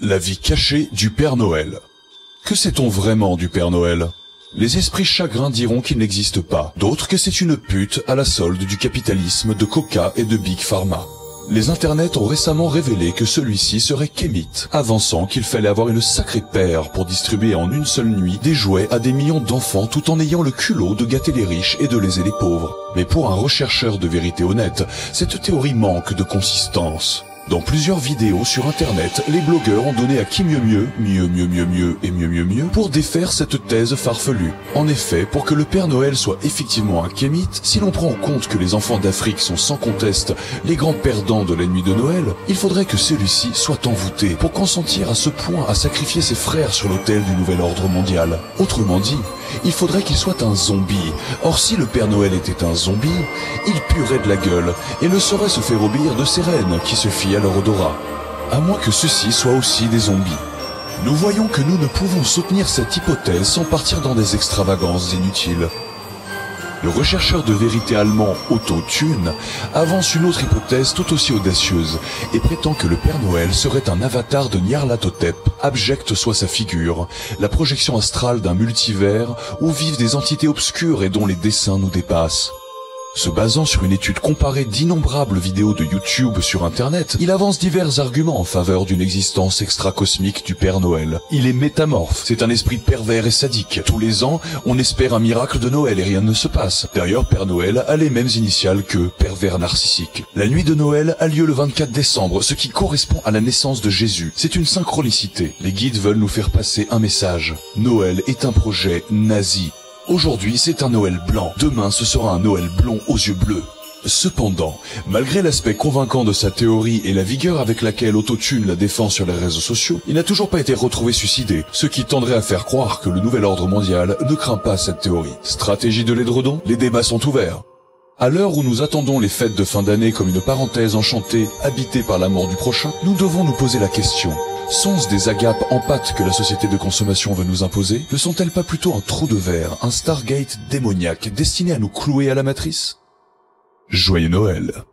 La vie cachée du Père Noël. Que sait-on vraiment du Père Noël? Les esprits chagrins diront qu'il n'existe pas, d'autres que c'est une pute à la solde du capitalisme de Coca et de Big Pharma. Les internets ont récemment révélé que celui-ci serait kémite, avançant qu'il fallait avoir une sacrée paire pour distribuer en une seule nuit des jouets à des millions d'enfants tout en ayant le culot de gâter les riches et de léser les pauvres. Mais pour un rechercheur de vérité honnête, cette théorie manque de consistance. Dans plusieurs vidéos sur internet, les blogueurs ont donné à qui mieux pour défaire cette thèse farfelue. En effet, pour que le Père Noël soit effectivement un kémite, si l'on prend en compte que les enfants d'Afrique sont sans conteste les grands perdants de la nuit de Noël, il faudrait que celui-ci soit envoûté pour consentir à ce point à sacrifier ses frères sur l'autel du nouvel ordre mondial. Autrement dit, il faudrait qu'il soit un zombie. Or si le Père Noël était un zombie, il puerait de la gueule et ne saurait se faire obéir de ses reines qui se fient à leur odorat. À moins que ceux-ci soient aussi des zombies. Nous voyons que nous ne pouvons soutenir cette hypothèse sans partir dans des extravagances inutiles. Le rechercheur de vérité allemand Otto Thun avance une autre hypothèse tout aussi audacieuse et prétend que le Père Noël serait un avatar de Nyarlathotep, abjecte soit sa figure, la projection astrale d'un multivers où vivent des entités obscures et dont les dessins nous dépassent. Se basant sur une étude comparée d'innombrables vidéos de YouTube sur Internet, il avance divers arguments en faveur d'une existence extra-cosmique du Père Noël. Il est métamorphe, c'est un esprit pervers et sadique. Tous les ans, on espère un miracle de Noël et rien ne se passe. D'ailleurs, Père Noël a les mêmes initiales que pervers narcissique. La nuit de Noël a lieu le 24 décembre, ce qui correspond à la naissance de Jésus. C'est une synchronicité. Les guides veulent nous faire passer un message. Noël est un projet nazi. Aujourd'hui, c'est un Noël blanc. Demain, ce sera un Noël blond aux yeux bleus. Cependant, malgré l'aspect convaincant de sa théorie et la vigueur avec laquelle Otto Thun la défend sur les réseaux sociaux, il n'a toujours pas été retrouvé suicidé, ce qui tendrait à faire croire que le nouvel ordre mondial ne craint pas cette théorie. Stratégie de l'édredon? Les débats sont ouverts. À l'heure où nous attendons les fêtes de fin d'année comme une parenthèse enchantée, habitée par l'amour du prochain, nous devons nous poser la question. Sont-ce des agapes en pâte que la société de consommation veut nous imposer? Ne sont-elles pas plutôt un trou de verre, un Stargate démoniaque destiné à nous clouer à la matrice? Joyeux Noël!